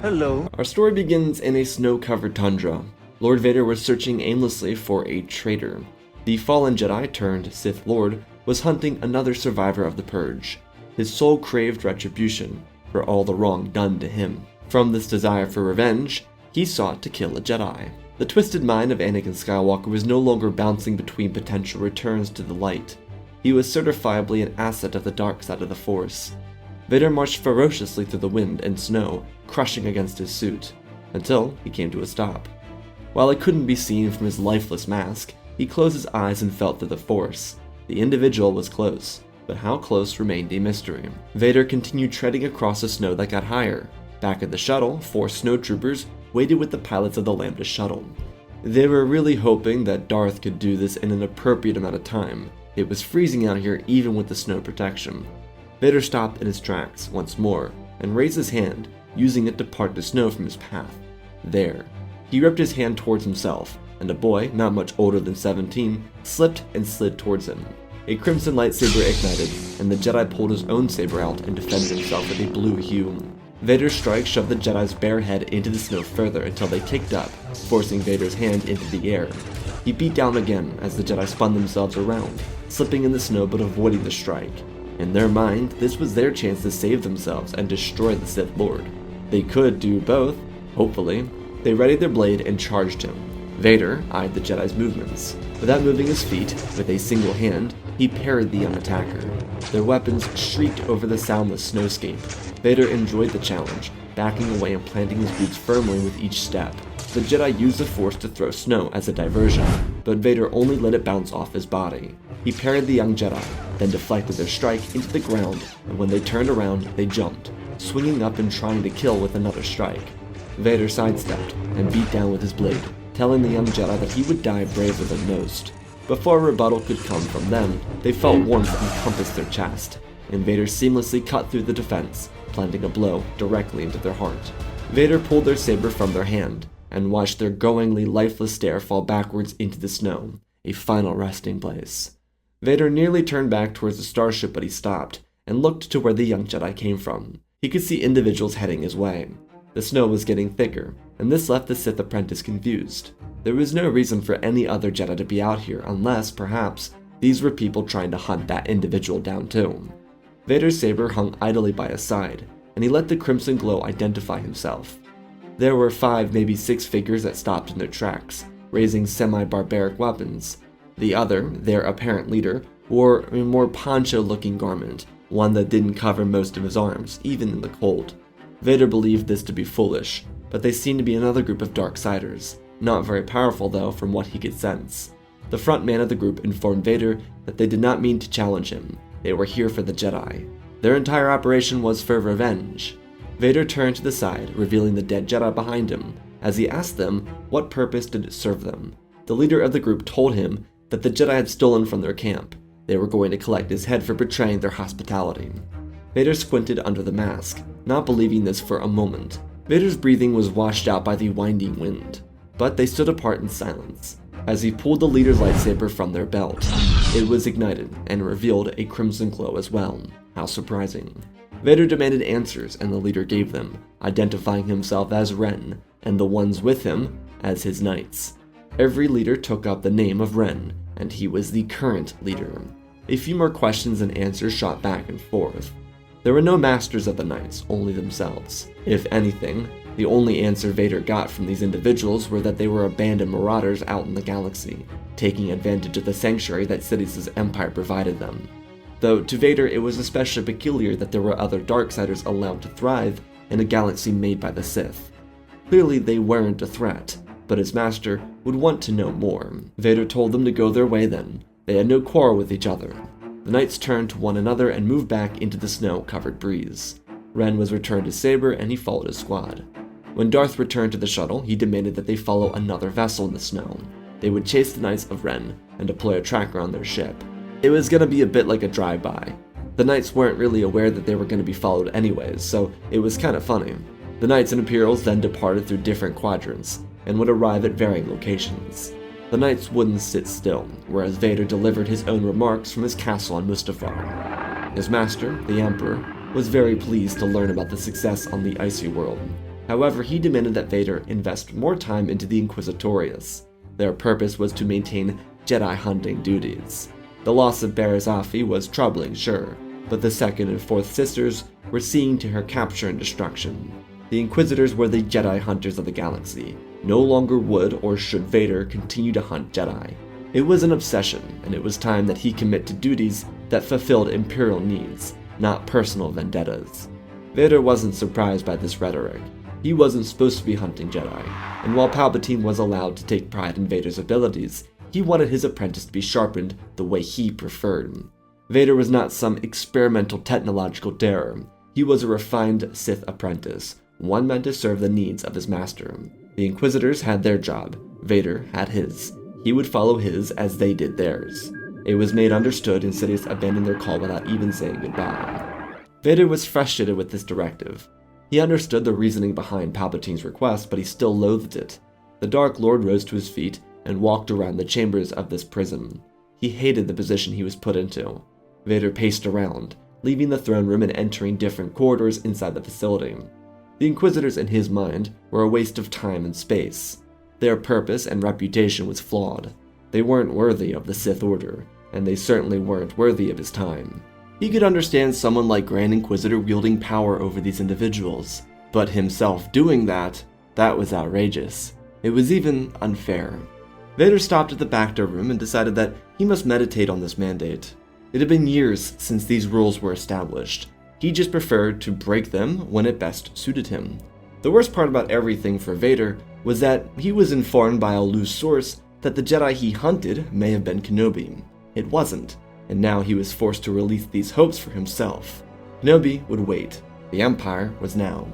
Hello. Our story begins in a snow-covered tundra. Lord Vader was searching aimlessly for a traitor. The fallen Jedi turned Sith Lord was hunting another survivor of the Purge. His soul craved retribution for all the wrong done to him. From this desire for revenge, he sought to kill a Jedi. The twisted mind of Anakin Skywalker was no longer bouncing between potential returns to the light. He was certifiably an asset of the dark side of the Force. Vader marched ferociously through the wind and snow, crushing against his suit, until he came to a stop. While it couldn't be seen from his lifeless mask, he closed his eyes and felt through the Force. The individual was close, but how close remained a mystery. Vader continued treading across the snow that got higher. Back at the shuttle, 4 snowtroopers waited with the pilots of the Lambda shuttle. They were really hoping that Darth could do this in an appropriate amount of time. It was freezing out here even with the snow protection. Vader stopped in his tracks once more and raised his hand, using it to part the snow from his path. There. He ripped his hand towards himself, and a boy, not much older than 17, slipped and slid towards him. A crimson lightsaber ignited, and the Jedi pulled his own saber out and defended himself with a blue hue. Vader's strike shoved the Jedi's bare head into the snow further until they kicked up, forcing Vader's hand into the air. He beat down again as the Jedi spun themselves around, slipping in the snow but avoiding the strike. In their mind, this was their chance to save themselves and destroy the Sith Lord. They could do both, hopefully. They readied their blade and charged him. Vader eyed the Jedi's movements. Without moving his feet, with a single hand, he parried the young attacker. Their weapons shrieked over the soundless snowscape. Vader enjoyed the challenge, backing away and planting his boots firmly with each step. The Jedi used the Force to throw snow as a diversion, but Vader only let it bounce off his body. He parried the young Jedi, then deflected their strike into the ground, and when they turned around, they jumped, swinging up and trying to kill with another strike. Vader sidestepped and beat down with his blade, telling the young Jedi that he would die braver than most. Before a rebuttal could come from them, they felt warmth encompass their chest, and Vader seamlessly cut through the defense, planting a blow directly into their heart. Vader pulled their saber from their hand, and watched their glowingly lifeless stare fall backwards into the snow, a final resting place. Vader nearly turned back towards the starship, but he stopped, and looked to where the young Jedi came from. He could see individuals heading his way. The snow was getting thicker, and this left the Sith apprentice confused. There was no reason for any other Jedi to be out here unless, perhaps, these were people trying to hunt that individual down too. Vader's saber hung idly by his side, and he let the crimson glow identify himself. There were 5, maybe 6 figures that stopped in their tracks, raising semi-barbaric weapons. The other, their apparent leader, wore a more poncho-looking garment, one that didn't cover most of his arms, even in the cold. Vader believed this to be foolish, but they seemed to be another group of Darksiders, not very powerful though from what he could sense. The front man of the group informed Vader that they did not mean to challenge him, they were here for the Jedi. Their entire operation was for revenge. Vader turned to the side, revealing the dead Jedi behind him, as he asked them what purpose did it serve them. The leader of the group told him that the Jedi had stolen from their camp. They were going to collect his head for betraying their hospitality. Vader squinted under the mask, not believing this for a moment. Vader's breathing was washed out by the winding wind, but they stood apart in silence. As he pulled the leader's lightsaber from their belt, it was ignited and revealed a crimson glow as well. How surprising. Vader demanded answers, and the leader gave them, identifying himself as Ren, and the ones with him as his knights. Every leader took up the name of Ren, and he was the current leader. A few more questions and answers shot back and forth. There were no masters of the knights, only themselves. If anything, the only answer Vader got from these individuals were that they were abandoned marauders out in the galaxy, taking advantage of the sanctuary that Sidious' empire provided them. Though to Vader it was especially peculiar that there were other Darksiders allowed to thrive in a galaxy made by the Sith. Clearly they weren't a threat, but his master would want to know more. Vader told them to go their way then. They had no quarrel with each other. The knights turned to one another and moved back into the snow-covered breeze. Ren was returned his saber and he followed his squad. When Darth returned to the shuttle, he demanded that they follow another vessel in the snow. They would chase the Knights of Ren and deploy a tracker on their ship. It was going to be a bit like a drive-by. The Knights weren't really aware that they were going to be followed anyways, so it was kind of funny. The Knights and Imperials then departed through different quadrants, and would arrive at varying locations. The Knights wouldn't sit still, whereas Vader delivered his own remarks from his castle on Mustafar. His master, the Emperor, was very pleased to learn about the success on the icy world. However, he demanded that Vader invest more time into the Inquisitorius. Their purpose was to maintain Jedi hunting duties. The loss of Barriss Offee was troubling, sure, but the second and fourth sisters were seeing to her capture and destruction. The Inquisitors were the Jedi hunters of the galaxy. No longer would or should Vader continue to hunt Jedi. It was an obsession, and it was time that he commit to duties that fulfilled Imperial needs, not personal vendettas. Vader wasn't surprised by this rhetoric. He wasn't supposed to be hunting Jedi, and while Palpatine was allowed to take pride in Vader's abilities, he wanted his apprentice to be sharpened the way he preferred. Vader was not some experimental technological darer. He was a refined Sith apprentice, one meant to serve the needs of his master. The Inquisitors had their job. Vader had his. He would follow his as they did theirs. It was made understood, and Sidious abandoned their call without even saying goodbye. Vader was frustrated with this directive. He understood the reasoning behind Palpatine's request, but he still loathed it. The Dark Lord rose to his feet and walked around the chambers of this prison. He hated the position he was put into. Vader paced around, leaving the throne room and entering different corridors inside the facility. The Inquisitors, in his mind, were a waste of time and space. Their purpose and reputation was flawed. They weren't worthy of the Sith Order, and they certainly weren't worthy of his time. He could understand someone like Grand Inquisitor wielding power over these individuals, but himself doing that was outrageous. It was even unfair. Vader stopped at the back door room and decided that he must meditate on this mandate. It had been years since these rules were established. He just preferred to break them when it best suited him. The worst part about everything for Vader was that he was informed by a loose source that the Jedi he hunted may have been Kenobi. It wasn't, and now he was forced to release these hopes for himself. Kenobi would wait. The Empire was now.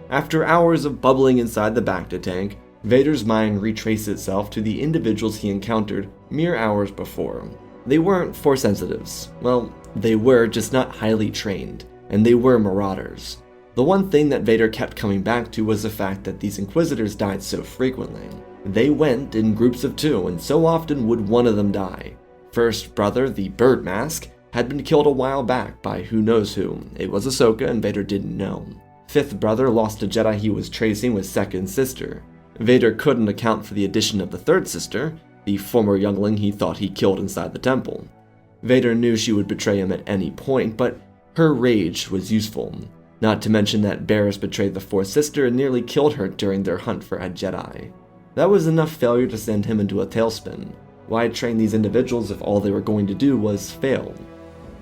After hours of bubbling inside the Bacta tank, Vader's mind retraced itself to the individuals he encountered mere hours before. They weren't Force sensitives. Well, they were, just not highly trained, and they were marauders. The one thing that Vader kept coming back to was the fact that these Inquisitors died so frequently. They went in groups of two, and so often would one of them die. First brother, the Bird Mask, had been killed a while back by who knows who. It was Ahsoka, and Vader didn't know. Fifth brother lost a Jedi he was tracing with second sister. Vader couldn't account for the addition of the third sister, the former youngling he thought he killed inside the temple. Vader knew she would betray him at any point, but her rage was useful. Not to mention that Barriss betrayed the fourth sister and nearly killed her during their hunt for a Jedi. That was enough failure to send him into a tailspin. Why train these individuals if all they were going to do was fail?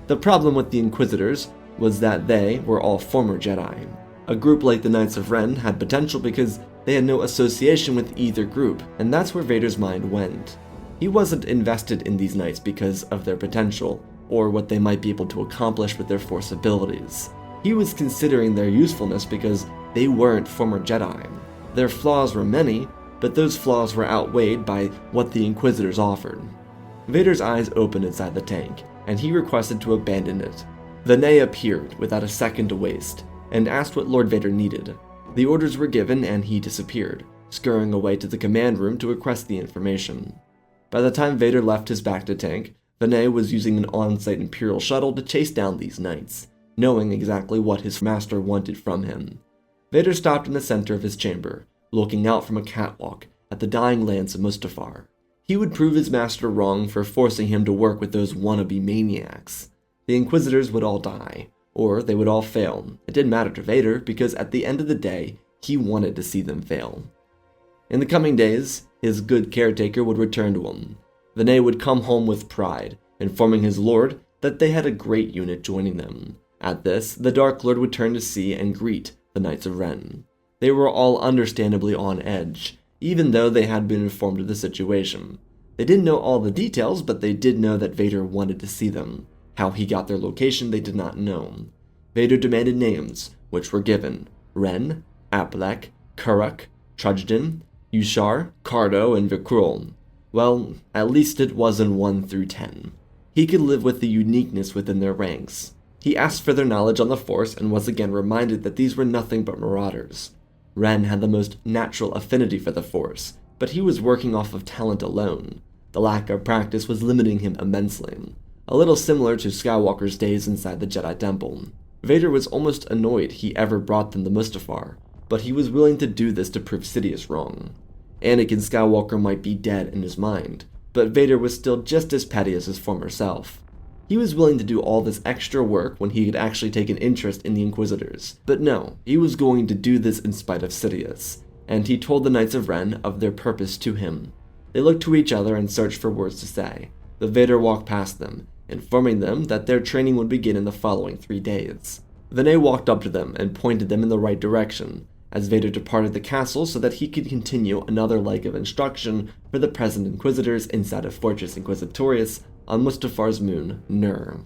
The problem with the Inquisitors was that they were all former Jedi. A group like the Knights of Ren had potential because they had no association with either group, and that's where Vader's mind went. He wasn't invested in these knights because of their potential, or what they might be able to accomplish with their Force abilities. He was considering their usefulness because they weren't former Jedi. Their flaws were many, but those flaws were outweighed by what the Inquisitors offered. Vader's eyes opened inside the tank, and he requested to abandon it. The Nay appeared without a second to waste, and asked what Lord Vader needed. The orders were given, and he disappeared, scurrying away to the command room to request the information. By the time Vader left his Bacta tank, Vinay was using an on-site Imperial shuttle to chase down these knights, knowing exactly what his master wanted from him. Vader stopped in the center of his chamber, looking out from a catwalk at the dying lands of Mustafar. He would prove his master wrong for forcing him to work with those wannabe maniacs. The Inquisitors would all die, or they would all fail. It didn't matter to Vader, because at the end of the day, he wanted to see them fail. In the coming days, his good caretaker would return to him. Vinay would come home with pride, informing his lord that they had a great unit joining them. At this, the Dark Lord would turn to see and greet the Knights of Ren. They were all understandably on edge, even though they had been informed of the situation. They didn't know all the details, but they did know that Vader wanted to see them. How he got their location they did not know. Vader demanded names, which were given: Ren, Apalek, Kuruk, Trudgen, Yushar, Cardo, and Vikrul. Well, at least it wasn't 1 through 10. He could live with the uniqueness within their ranks. He asked for their knowledge on the Force and was again reminded that these were nothing but marauders. Ren had the most natural affinity for the Force, but he was working off of talent alone. The lack of practice was limiting him immensely, a little similar to Skywalker's days inside the Jedi Temple. Vader was almost annoyed he ever brought them to Mustafar. but he was willing to do this to prove Sidious wrong. Anakin Skywalker might be dead in his mind, but Vader was still just as petty as his former self. He was willing to do all this extra work when he could actually take an interest in the Inquisitors, but no, he was going to do this in spite of Sidious, and he told the Knights of Ren of their purpose to him. They looked to each other and searched for words to say, but Vader walked past them, informing them that their training would begin in the following 3 days. Vader walked up to them and pointed them in the right direction, as Vader departed the castle so that he could continue another leg of instruction for the present Inquisitors inside of Fortress Inquisitorius on Mustafar's moon, Nur.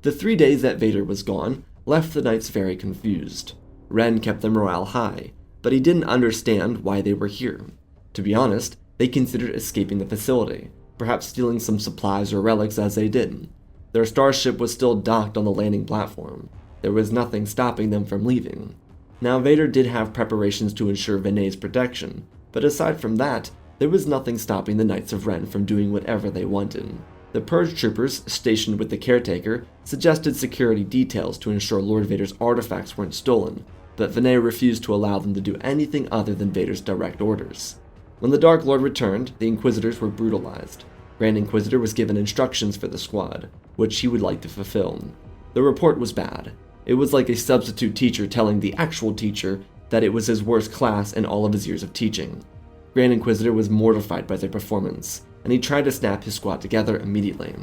The 3 days that Vader was gone left the Knights very confused. Ren kept their morale high, but he didn't understand why they were here. To be honest, they considered escaping the facility, perhaps stealing some supplies or relics as they did. Their starship was still docked on the landing platform. There was nothing stopping them from leaving. Now Vader did have preparations to ensure Vene's protection, but aside from that, there was nothing stopping the Knights of Ren from doing whatever they wanted. The Purge troopers stationed with the caretaker suggested security details to ensure Lord Vader's artifacts weren't stolen, but Vene refused to allow them to do anything other than Vader's direct orders. When the Dark Lord returned, the Inquisitors were brutalized. Grand Inquisitor was given instructions for the squad, which he would like to fulfill. The report was bad. It was like a substitute teacher telling the actual teacher that it was his worst class in all of his years of teaching. Grand Inquisitor was mortified by their performance, and he tried to snap his squad together immediately.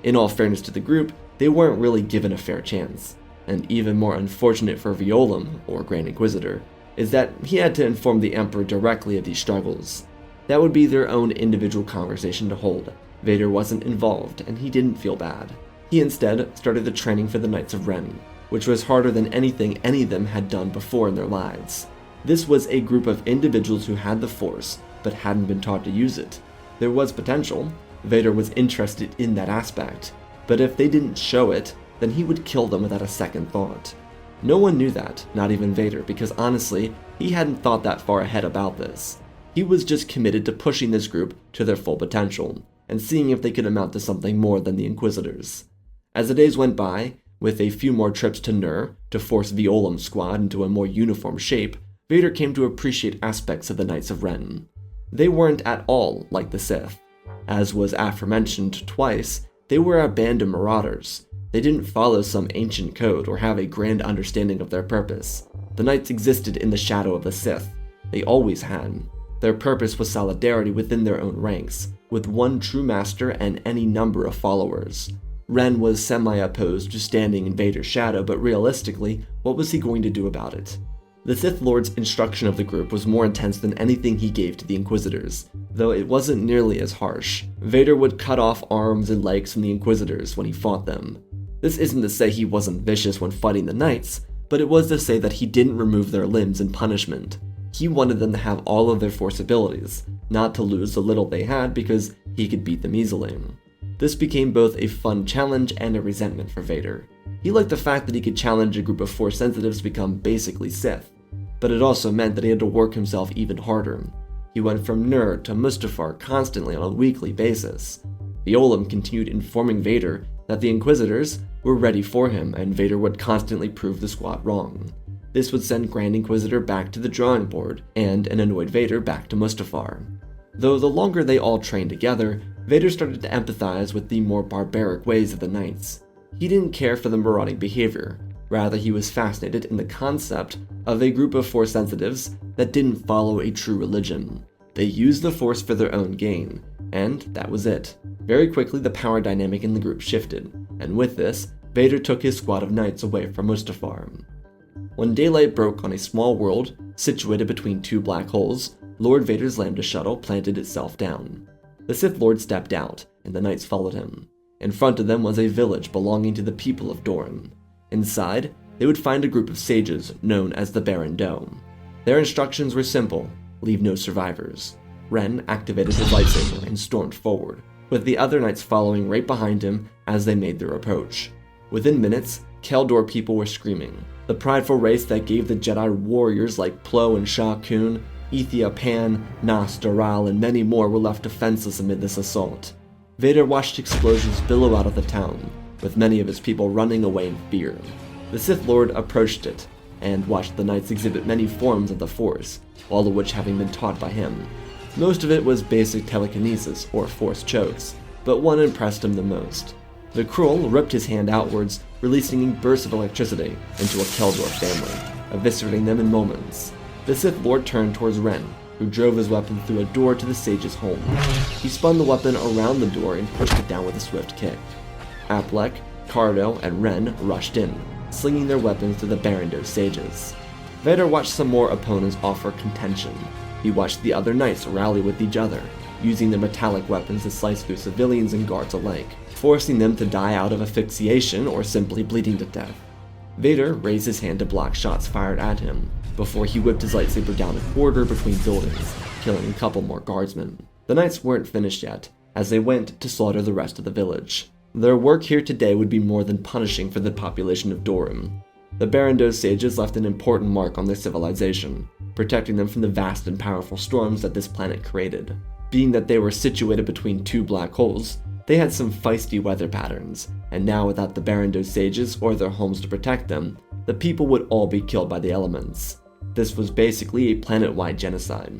In all fairness to the group, they weren't really given a fair chance, and even more unfortunate for Fernholm, or Grand Inquisitor, is that he had to inform the Emperor directly of these struggles. That would be their own individual conversation to hold. Vader wasn't involved, and he didn't feel bad. He instead started the training for the Knights of Ren, which was harder than anything any of them had done before in their lives. This was a group of individuals who had the Force, but hadn't been taught to use it. There was potential. Vader was interested in that aspect, but if they didn't show it, then he would kill them without a second thought. No one knew that, not even Vader, because honestly, he hadn't thought that far ahead about this. He was just committed to pushing this group to their full potential, and seeing if they could amount to something more than the Inquisitors. As the days went by, with a few more trips to Nur to force Fernholm's squad into a more uniform shape, Vader came to appreciate aspects of the Knights of Ren. They weren't at all like the Sith. As was aforementioned twice, they were a band of marauders. They didn't follow some ancient code or have a grand understanding of their purpose. The Knights existed in the shadow of the Sith. They always had. Their purpose was solidarity within their own ranks, with one true master and any number of followers. Ren was semi-opposed to standing in Vader's shadow, but realistically, what was he going to do about it? The Sith Lord's instruction of the group was more intense than anything he gave to the Inquisitors, though it wasn't nearly as harsh. Vader would cut off arms and legs from the Inquisitors when he fought them. This isn't to say he wasn't vicious when fighting the Knights, but it was to say that he didn't remove their limbs in punishment. He wanted them to have all of their Force abilities, not to lose the little they had because he could beat them easily. This became both a fun challenge and a resentment for Vader. He liked the fact that he could challenge a group of Force sensitives to become basically Sith, but it also meant that he had to work himself even harder. He went from Nur to Mustafar constantly on a weekly basis. Fernholm continued informing Vader that the Inquisitors were ready for him, and Vader would constantly prove the squad wrong. This would send Grand Inquisitor back to the drawing board, and an annoyed Vader back to Mustafar. Though the longer they all trained together, Vader started to empathize with the more barbaric ways of the Knights. He didn't care for the marauding behavior. Rather, he was fascinated in the concept of a group of Force sensitives that didn't follow a true religion. They used the Force for their own gain, and that was it. Very quickly, the power dynamic in the group shifted, and with this, Vader took his squad of Knights away from Mustafar. When daylight broke on a small world situated between two black holes, Lord Vader's Lambda shuttle planted itself down. The Sith Lord stepped out, and the Knights followed him. In front of them was a village belonging to the people of Doran. Inside, they would find a group of sages known as the Baron Dome. Their instructions were simple: leave no survivors. Ren activated his lightsaber and stormed forward, with the other Knights following right behind him as they made their approach. Within minutes, Keldor people were screaming. The prideful race that gave the Jedi warriors like Plo and Sha Kun, Ethia Pan, Nas Daral, and many more were left defenseless amid this assault. Vader watched explosions billow out of the town, with many of his people running away in fear. The Sith Lord approached it, and watched the knights exhibit many forms of the Force, all of which having been taught by him. Most of it was basic telekinesis or Force chokes, but one impressed him the most. The Krull ripped his hand outwards, releasing bursts of electricity into a Keldor family, eviscerating them in moments. The Sith Lord turned towards Ren, who drove his weapon through a door to the sage's home. He spun the weapon around the door and pushed it down with a swift kick. Aplek, Cardo, and Ren rushed in, slinging their weapons to the Barrando sages. Vader watched some more opponents offer contention. He watched the other knights rally with each other, using their metallic weapons to slice through civilians and guards alike, forcing them to die out of asphyxiation or simply bleeding to death. Vader raised his hand to block shots fired at him, before he whipped his lightsaber down a corridor between buildings, killing a couple more guardsmen. The knights weren't finished yet, as they went to slaughter the rest of the village. Their work here today would be more than punishing for the population of Dorum. The Barrando sages left an important mark on their civilization, protecting them from the vast and powerful storms that this planet created. Being that they were situated between two black holes, they had some feisty weather patterns, and now without the Barrando sages or their homes to protect them, the people would all be killed by the elements. This was basically a planet-wide genocide.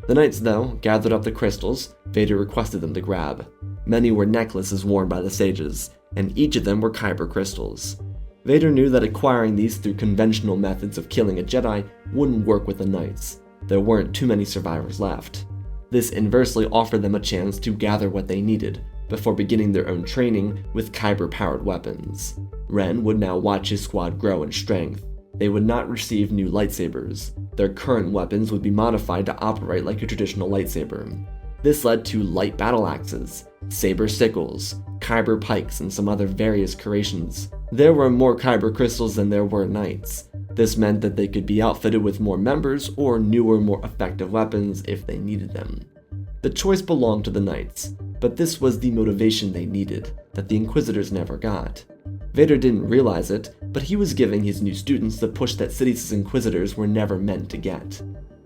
The knights, though, gathered up the crystals Vader requested them to grab. Many were necklaces worn by the sages, and each of them were kyber crystals. Vader knew that acquiring these through conventional methods of killing a Jedi wouldn't work with the knights. There weren't too many survivors left. This inversely offered them a chance to gather what they needed before beginning their own training with kyber-powered weapons. Ren would now watch his squad grow in strength. They would not receive new lightsabers. Their current weapons would be modified to operate like a traditional lightsaber. This led to light battle axes, saber sickles, kyber pikes, and some other various creations. There were more kyber crystals than there were knights. This meant that they could be outfitted with more members or newer, more effective weapons if they needed them. The choice belonged to the knights, but this was the motivation they needed, that the Inquisitors never got. Vader didn't realize it, but he was giving his new students the push that Sidious' Inquisitors were never meant to get.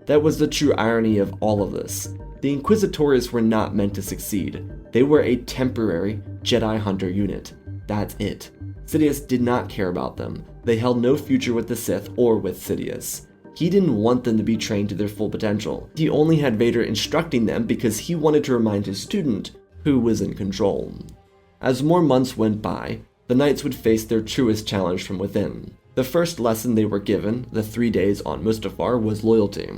That was the true irony of all of this. The Inquisitors were not meant to succeed. They were a temporary Jedi Hunter unit. That's it. Sidious did not care about them. They held no future with the Sith or with Sidious. He didn't want them to be trained to their full potential. He only had Vader instructing them because he wanted to remind his student who was in control. As more months went by, the knights would face their truest challenge from within. The first lesson they were given, the 3 days on Mustafar, was loyalty.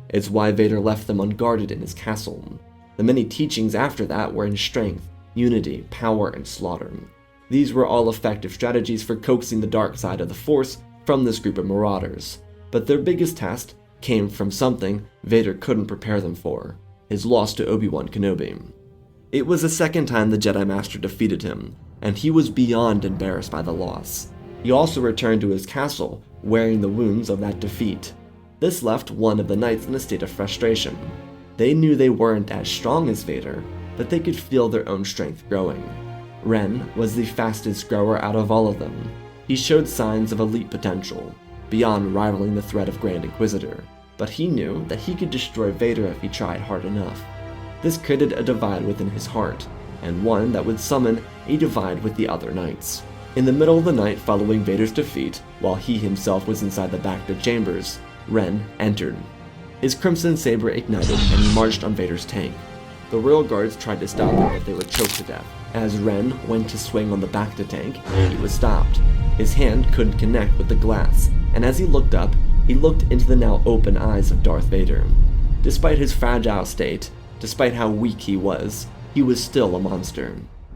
It's why Vader left them unguarded in his castle. The many teachings after that were in strength, unity, power, and slaughter. These were all effective strategies for coaxing the dark side of the Force from this group of marauders. But their biggest test came from something Vader couldn't prepare them for: his loss to Obi-Wan Kenobi. It was the second time the Jedi Master defeated him, and he was beyond embarrassed by the loss. He also returned to his castle, wearing the wounds of that defeat. This left one of the knights in a state of frustration. They knew they weren't as strong as Vader, but they could feel their own strength growing. Ren was the fastest grower out of all of them. He showed signs of elite potential, beyond rivaling the threat of Grand Inquisitor, but he knew that he could destroy Vader if he tried hard enough. This created a divide within his heart, and one that would summon a divide with the other knights. In the middle of the night following Vader's defeat, while he himself was inside the Bacta chambers, Ren entered. His crimson saber ignited and he marched on Vader's tank. The royal guards tried to stop him, but they were choked to death. As Ren went to swing on the Bacta tank, he was stopped. His hand couldn't connect with the glass, and as he looked up, he looked into the now open eyes of Darth Vader. Despite his fragile state, despite how weak he was still a monster.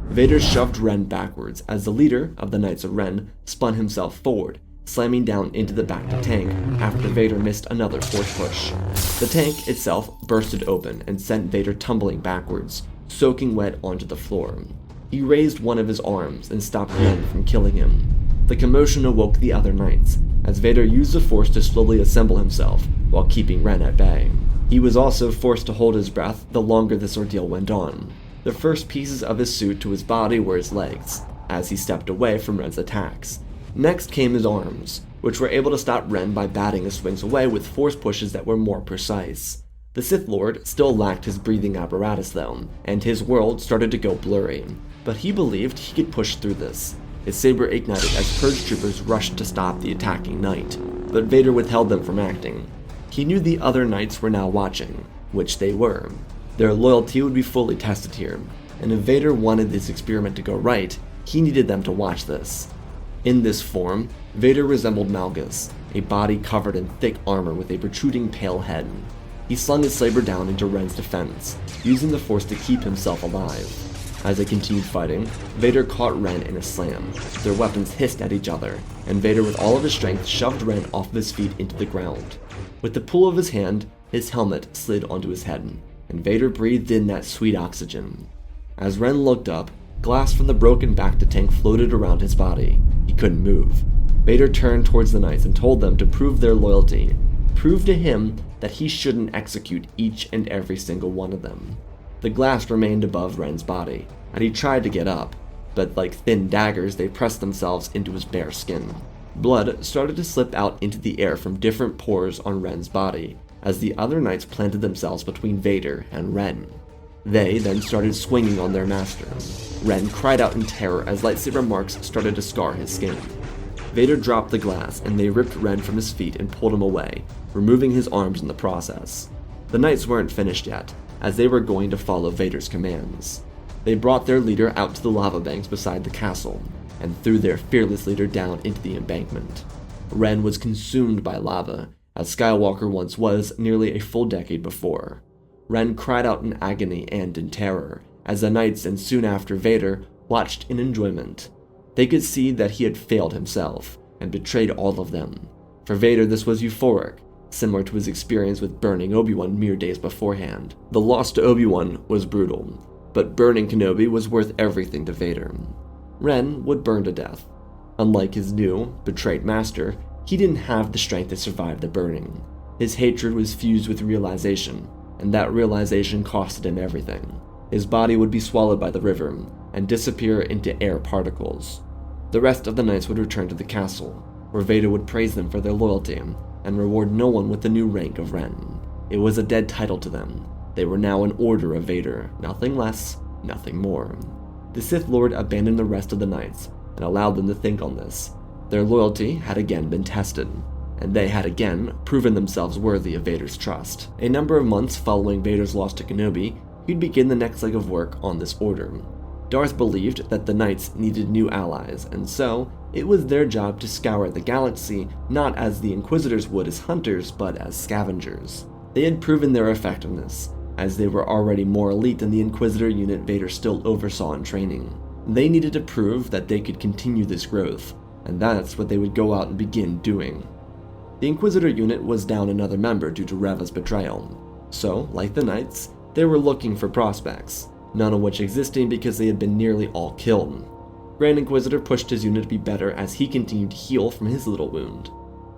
Vader shoved Ren backwards as the leader of the Knights of Ren spun himself forward, slamming down into the Bacta tank after Vader missed another force push. The tank itself bursted open and sent Vader tumbling backwards, soaking wet onto the floor. He raised one of his arms and stopped Ren from killing him. The commotion awoke the other knights, as Vader used the Force to slowly assemble himself while keeping Ren at bay. He was also forced to hold his breath the longer this ordeal went on. The first pieces of his suit to his body were his legs, as he stepped away from Ren's attacks. Next came his arms, which were able to stop Ren by batting his swings away with force pushes that were more precise. The Sith Lord still lacked his breathing apparatus though, and his world started to go blurry, but he believed he could push through this. His saber ignited as purge troopers rushed to stop the attacking knight. but Vader withheld them from acting. He knew the other knights were now watching, which they were. Their loyalty would be fully tested here, and if Vader wanted this experiment to go right, he needed them to watch this. In this form, Vader resembled Magnus, a body covered in thick armor with a protruding pale head. He slung his saber down into Ren's defense, using the Force to keep himself alive. As they continued fighting, Vader caught Ren in a slam. Their weapons hissed at each other, and Vader with all of his strength shoved Ren off of his feet into the ground. With the pull of his hand, his helmet slid onto his head, and Vader breathed in that sweet oxygen. As Ren looked up, glass from the broken bacta tank floated around his body. He couldn't move. Vader turned towards the knights and told them to prove their loyalty. Prove to him that he shouldn't execute each and every single one of them. The glass remained above Ren's body, and he tried to get up, but like thin daggers they pressed themselves into his bare skin. Blood started to slip out into the air from different pores on Ren's body, as the other knights planted themselves between Vader and Ren. They then started swinging on their master. Ren cried out in terror as lightsaber marks started to scar his skin. Vader dropped the glass, and they ripped Ren from his feet and pulled him away, removing his arms in the process. The knights weren't finished yet, as they were going to follow Vader's commands. They brought their leader out to the lava banks beside the castle, and threw their fearless leader down into the embankment. Ren was consumed by lava, as Skywalker once was nearly a full decade before. Ren cried out in agony and in terror, as the knights and soon after Vader watched in enjoyment. They could see that he had failed himself, and betrayed all of them. For Vader this was euphoric, similar to his experience with burning Obi-Wan mere days beforehand. The loss to Obi-Wan was brutal, but burning Kenobi was worth everything to Vader. Ren would burn to death. Unlike his new, betrayed master, he didn't have the strength to survive the burning. His hatred was fused with realization, and that realization costed him everything. His body would be swallowed by the river, and disappear into air particles. The rest of the knights would return to the castle, where Vader would praise them for their loyalty, and reward no one with the new rank of Ren. It was a dead title to them. They were now an order of Vader, nothing less, nothing more. The Sith Lord abandoned the rest of the knights, and allowed them to think on this. Their loyalty had again been tested, and they had again proven themselves worthy of Vader's trust. A number of months following Vader's loss to Kenobi, he'd begin the next leg of work on this order. Darth believed that the knights needed new allies, and so it was their job to scour the galaxy, not as the Inquisitors would as hunters, but as scavengers. They had proven their effectiveness, as they were already more elite than the Inquisitor unit Vader still oversaw in training. They needed to prove that they could continue this growth, and that's what they would go out and begin doing. The Inquisitor unit was down another member due to Reva's betrayal, so, like the Knights, they were looking for prospects, none of which existing because they had been nearly all killed. Grand Inquisitor pushed his unit to be better as he continued to heal from his little wound.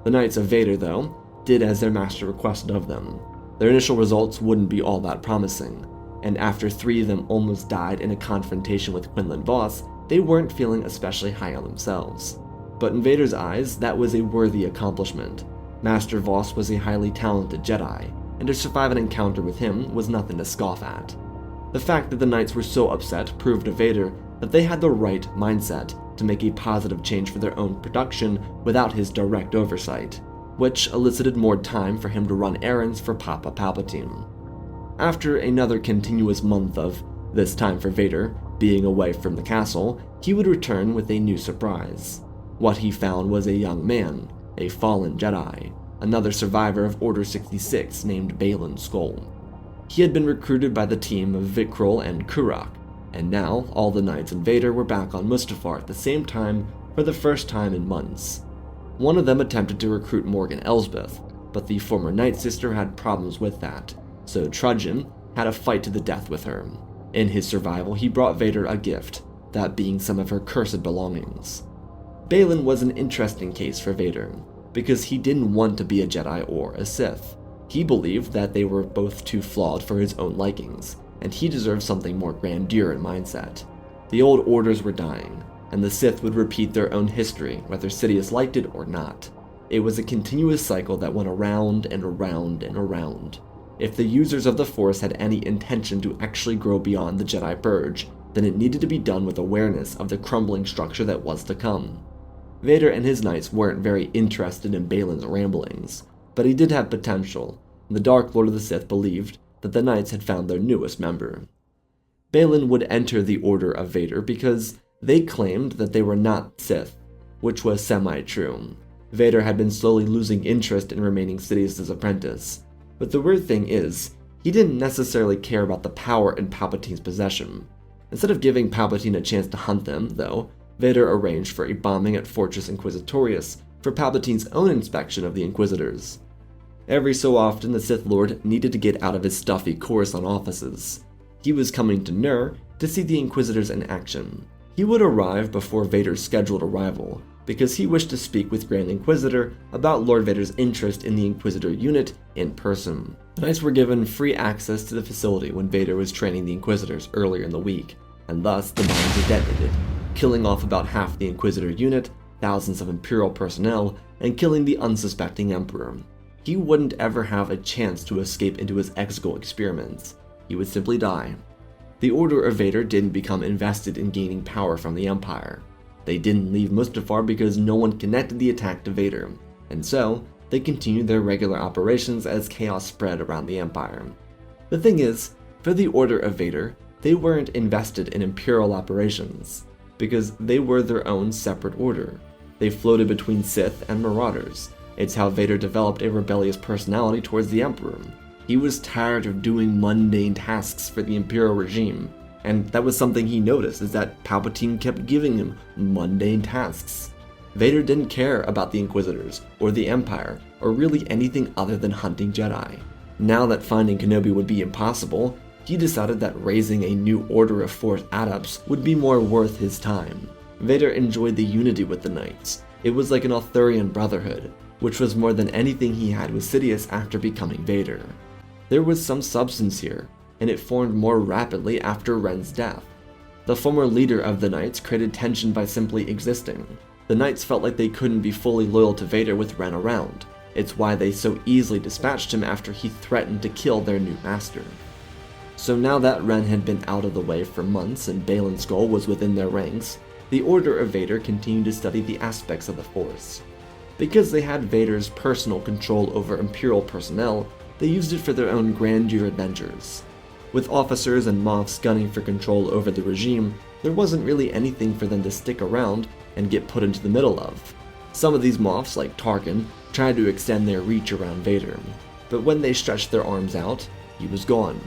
The Knights of Vader, though, did as their master requested of them. Their initial results wouldn't be all that promising, and after 3 of them almost died in a confrontation with Quinlan Vos, they weren't feeling especially high on themselves. But in Vader's eyes, that was a worthy accomplishment. Master Vos was a highly talented Jedi, and to survive an encounter with him was nothing to scoff at. The fact that the Knights were so upset proved to Vader that they had the right mindset to make a positive change for their own production without his direct oversight, which elicited more time for him to run errands for Papa Palpatine. After another continuous month of, this time for Vader, being away from the castle, he would return with a new surprise. What he found was a young man, a fallen Jedi, another survivor of Order 66 named Baylan Skoll. He had been recruited by the team of Vikrul and Kurak, and now all the Knights and Vader were back on Mustafar at the same time for the first time in months. One of them attempted to recruit Morgan Elsbeth, but the former Night Sister had problems with that, so Trudgeon had a fight to the death with her. In his survival, he brought Vader a gift, that being some of her cursed belongings. Baylan was an interesting case for Vader, because he didn't want to be a Jedi or a Sith. He believed that they were both too flawed for his own likings, and he deserved something more grandeur in mindset. The old orders were dying, and the Sith would repeat their own history, whether Sidious liked it or not. It was a continuous cycle that went around and around and around. If the users of the Force had any intention to actually grow beyond the Jedi Purge, then it needed to be done with awareness of the crumbling structure that was to come. Vader and his knights weren't very interested in Balin's ramblings, but he did have potential. The Dark Lord of the Sith believed that the knights had found their newest member. Balin would enter the Order of Vader because they claimed that they were not Sith, which was semi-true. Vader had been slowly losing interest in remaining Sidious's apprentice. But the weird thing is, he didn't necessarily care about the power in Palpatine's possession. Instead of giving Palpatine a chance to hunt them, though, Vader arranged for a bombing at Fortress Inquisitorius for Palpatine's own inspection of the Inquisitors. Every so often, the Sith Lord needed to get out of his stuffy Coruscant offices. He was coming to Nur to see the Inquisitors in action. He would arrive before Vader's scheduled arrival, because he wished to speak with Grand Inquisitor about Lord Vader's interest in the Inquisitor unit in person. The Knights were given free access to the facility when Vader was training the Inquisitors earlier in the week, and thus the mines were detonated, killing off about half the Inquisitor unit, thousands of Imperial personnel, and killing the unsuspecting Emperor. He wouldn't ever have a chance to escape into his Exegol experiments. He would simply die. The Order of Vader didn't become invested in gaining power from the Empire. They didn't leave Mustafar because no one connected the attack to Vader, and so they continued their regular operations as chaos spread around the Empire. The thing is, for the Order of Vader, they weren't invested in Imperial operations, because they were their own separate order. They floated between Sith and Marauders. It's how Vader developed a rebellious personality towards the Emperor. He was tired of doing mundane tasks for the Imperial regime, and that was something he noticed, is that Palpatine kept giving him mundane tasks. Vader didn't care about the Inquisitors, or the Empire, or really anything other than hunting Jedi. Now that finding Kenobi would be impossible, he decided that raising a new order of Force adepts would be more worth his time. Vader enjoyed the unity with the Knights. It was like an Arthurian brotherhood, which was more than anything he had with Sidious after becoming Vader. There was some substance here, and it formed more rapidly after Ren's death. The former leader of the Knights created tension by simply existing. The Knights felt like they couldn't be fully loyal to Vader with Ren around. It's why they so easily dispatched him after he threatened to kill their new master. So now that Ren had been out of the way for months and Baylan Skoll was within their ranks, the Order of Vader continued to study the aspects of the Force. Because they had Vader's personal control over Imperial personnel, they used it for their own grandeur adventures. With officers and Moffs gunning for control over the regime, there wasn't really anything for them to stick around and get put into the middle of. Some of these Moffs, like Tarkin, tried to extend their reach around Vader, but when they stretched their arms out, he was gone.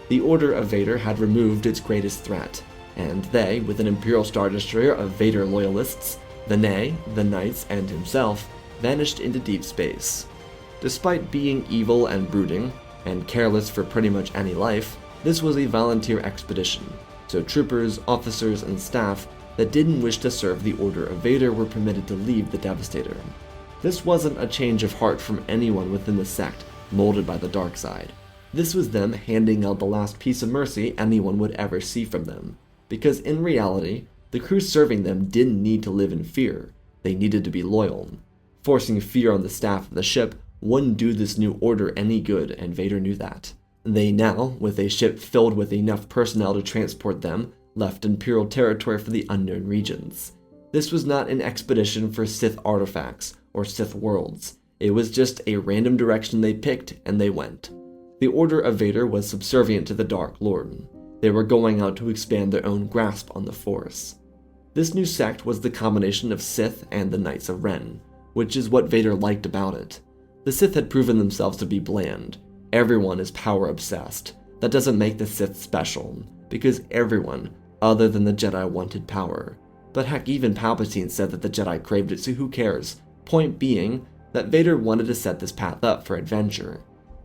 The Order of Vader had removed its greatest threat, and they, with an Imperial Star Destroyer of Vader loyalists, the Nay, the Knights, and himself, vanished into deep space. Despite being evil and brooding, and careless for pretty much any life, this was a volunteer expedition, so troopers, officers, and staff that didn't wish to serve the Order of Vader were permitted to leave the Devastator. This wasn't a change of heart from anyone within the sect molded by the dark side. This was them handing out the last piece of mercy anyone would ever see from them, because in reality, the crew serving them didn't need to live in fear, they needed to be loyal. Forcing fear on the staff of the ship wouldn't do this new order any good, and Vader knew that. They now, with a ship filled with enough personnel to transport them, left Imperial territory for the unknown regions. This was not an expedition for Sith artifacts or Sith worlds. It was just a random direction they picked and they went. The Order of Vader was subservient to the Dark Lord. They were going out to expand their own grasp on the Force. This new sect was the combination of Sith and the Knights of Ren, which is what Vader liked about it. The Sith had proven themselves to be bland. Everyone is power obsessed. That doesn't make the Sith special, because everyone, other than the Jedi, wanted power. But heck, even Palpatine said that the Jedi craved it, so who cares? Point being, that Vader wanted to set this path up for adventure.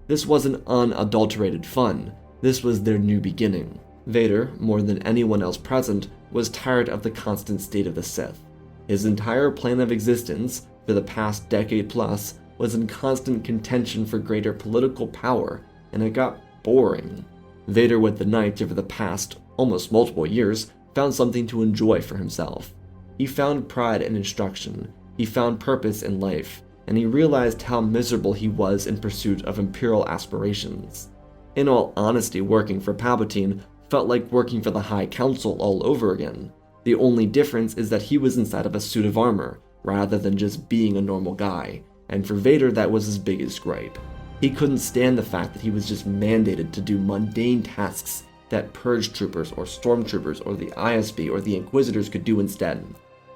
This wasn't unadulterated fun, this was their new beginning. Vader, more than anyone else present, was tired of the constant state of the Sith. His entire plan of existence, for the past decade plus, was in constant contention for greater political power, and it got boring. Vader with the Knights over the past, almost multiple years, found something to enjoy for himself. He found pride in instruction, he found purpose in life, and he realized how miserable he was in pursuit of Imperial aspirations. In all honesty, working for Palpatine felt like working for the High Council all over again. The only difference is that he was inside of a suit of armor, rather than just being a normal guy, and for Vader that was his biggest gripe. He couldn't stand the fact that he was just mandated to do mundane tasks that Purge troopers or stormtroopers or the ISB or the Inquisitors could do instead.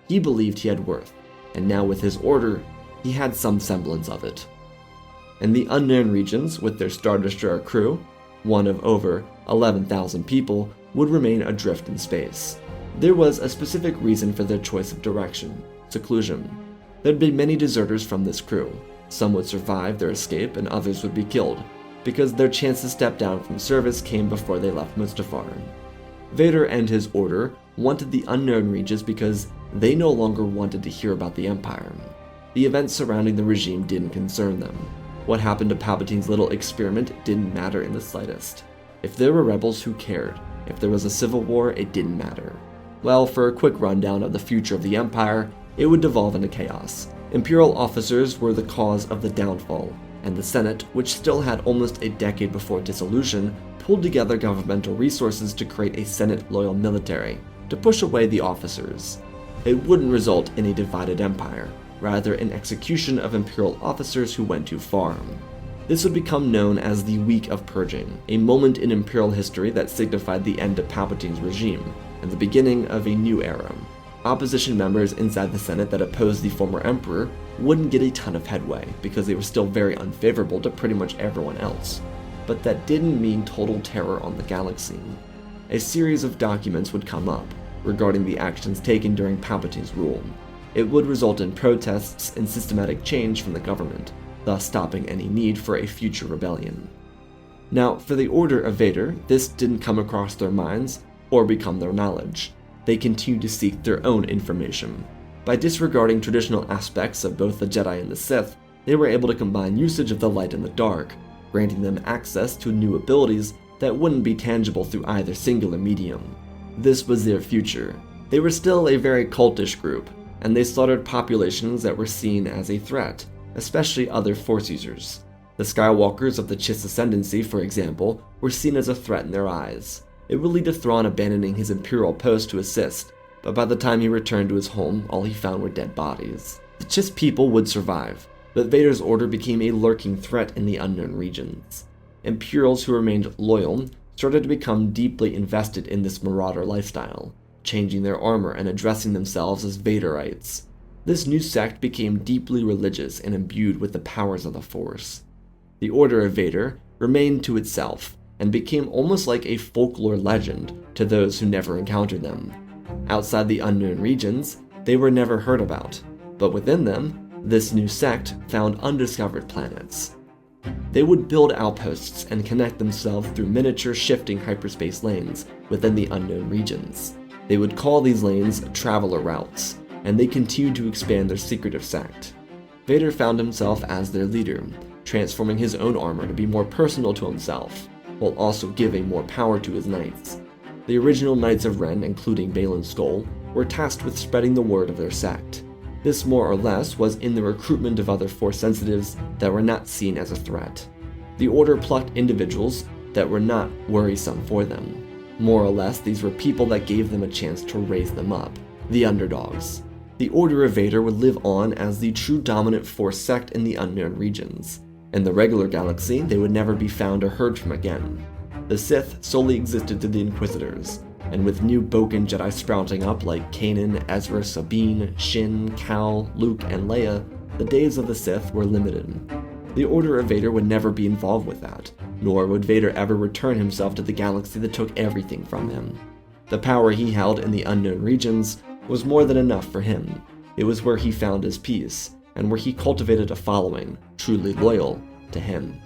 He believed he had worth, and now with his order, he had some semblance of it. And the unknown regions, with their Star Destroyer crew, one of over 11,000 people, would remain adrift in space. There was a specific reason for their choice of direction: seclusion. There'd be many deserters from this crew. Some would survive their escape and others would be killed, because their chance to step down from service came before they left Mustafar. Vader and his order wanted the unknown regions because they no longer wanted to hear about the Empire. The events surrounding the regime didn't concern them. What happened to Palpatine's little experiment didn't matter in the slightest. If there were rebels, who cared? If there was a civil war, it didn't matter. Well, for a quick rundown of the future of the Empire, it would devolve into chaos. Imperial officers were the cause of the downfall, and the Senate, which still had almost a decade before dissolution, pulled together governmental resources to create a Senate-loyal military to push away the officers. It wouldn't result in a divided empire, rather an execution of Imperial officers who went too far. This would become known as the Week of Purging, a moment in Imperial history that signified the end of Palpatine's regime and the beginning of a new era. Opposition members inside the Senate that opposed the former Emperor wouldn't get a ton of headway because they were still very unfavorable to pretty much everyone else. But that didn't mean total terror on the galaxy. A series of documents would come up regarding the actions taken during Palpatine's rule. It would result in protests and systematic change from the government, thus stopping any need for a future rebellion. Now, for the Order of Vader, this didn't come across their minds or become their knowledge. They continued to seek their own information. By disregarding traditional aspects of both the Jedi and the Sith, they were able to combine usage of the light and the dark, granting them access to new abilities that wouldn't be tangible through either singular medium. This was their future. They were still a very cultish group, and they slaughtered populations that were seen as a threat, especially other Force users. The Skywalkers of the Chiss Ascendancy, for example, were seen as a threat in their eyes. It would lead to Thrawn abandoning his Imperial post to assist, but by the time he returned to his home, all he found were dead bodies. The Chiss people would survive, but Vader's order became a lurking threat in the unknown regions. Imperials who remained loyal started to become deeply invested in this marauder lifestyle, changing their armor and addressing themselves as Vaderites. This new sect became deeply religious and imbued with the powers of the Force. The Order of Vader remained to itself, and became almost like a folklore legend to those who never encountered them. Outside the unknown regions, they were never heard about, but within them, this new sect found undiscovered planets. They would build outposts and connect themselves through miniature shifting hyperspace lanes within the unknown regions. They would call these lanes traveler routes, and they continued to expand their secretive sect. Vader found himself as their leader, transforming his own armor to be more personal to himself, while also giving more power to his knights. The original Knights of Ren, including Baylan Skoll, were tasked with spreading the word of their sect. This more or less was in the recruitment of other Force sensitives that were not seen as a threat. The Order plucked individuals that were not worrisome for them. More or less, these were people that gave them a chance to raise them up, the underdogs. The Order of Vader would live on as the true dominant Force sect in the unknown regions. In the regular galaxy, they would never be found or heard from again. The Sith solely existed through the Inquisitors, and with new Boken Jedi sprouting up like Kanan, Ezra, Sabine, Shin, Cal, Luke, and Leia, the days of the Sith were limited. The Order of Vader would never be involved with that, nor would Vader ever return himself to the galaxy that took everything from him. The power he held in the unknown regions was more than enough for him. It was where he found his peace, and where he cultivated a following, truly loyal to him.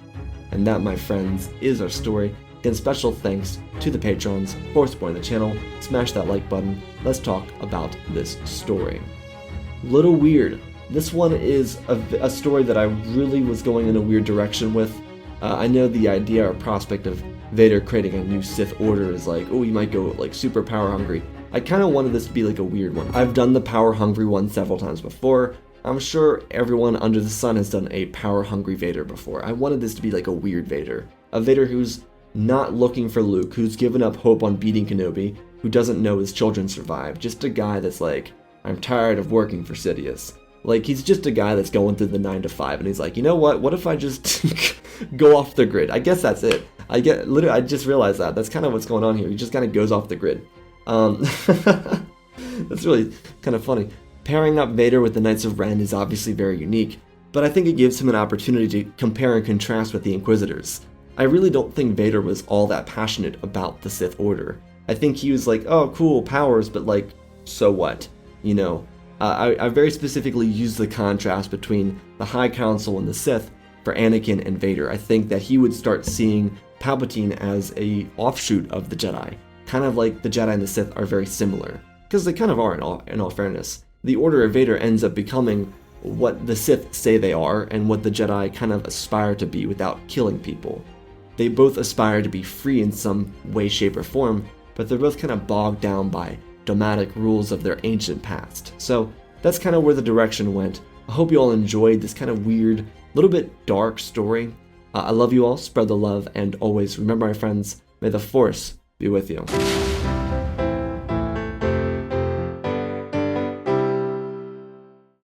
And that, my friends, is our story. Again, special thanks to the patrons for supporting the channel. Smash that like button. Let's talk about this story. Little weird. This one is a story that I really was going in a weird direction with. I know the idea or prospect of Vader creating a new Sith Order is like, oh, you might go like super power hungry. I kind of wanted this to be like a weird one. I've done the power hungry one several times before. I'm sure everyone under the sun has done a power-hungry Vader before. I wanted this to be like a weird Vader. A Vader who's not looking for Luke, who's given up hope on beating Kenobi, who doesn't know his children survived. Just a guy that's like, I'm tired of working for Sidious. Like, he's just a guy that's going through the 9 to 5, and he's like, you know what if I just go off the grid? I guess that's it. I just realized that. That's kind of what's going on here. He just kind of goes off the grid. That's really kind of funny. Pairing up Vader with the Knights of Ren is obviously very unique, but I think it gives him an opportunity to compare and contrast with the Inquisitors. I really don't think Vader was all that passionate about the Sith Order. I think he was like, oh, cool, powers, but like, so what? You know, I very specifically used the contrast between the High Council and the Sith for Anakin and Vader. I think that he would start seeing Palpatine as a offshoot of the Jedi, kind of like the Jedi and the Sith are very similar, because they kind of are in all fairness. The Order of Vader ends up becoming what the Sith say they are and what the Jedi kind of aspire to be without killing people. They both aspire to be free in some way, shape, or form, but they're both kind of bogged down by dogmatic rules of their ancient past. So that's kind of where the direction went. I hope you all enjoyed this kind of weird, little bit dark story. I love you all, spread the love, and always remember, my friends, may the Force be with you.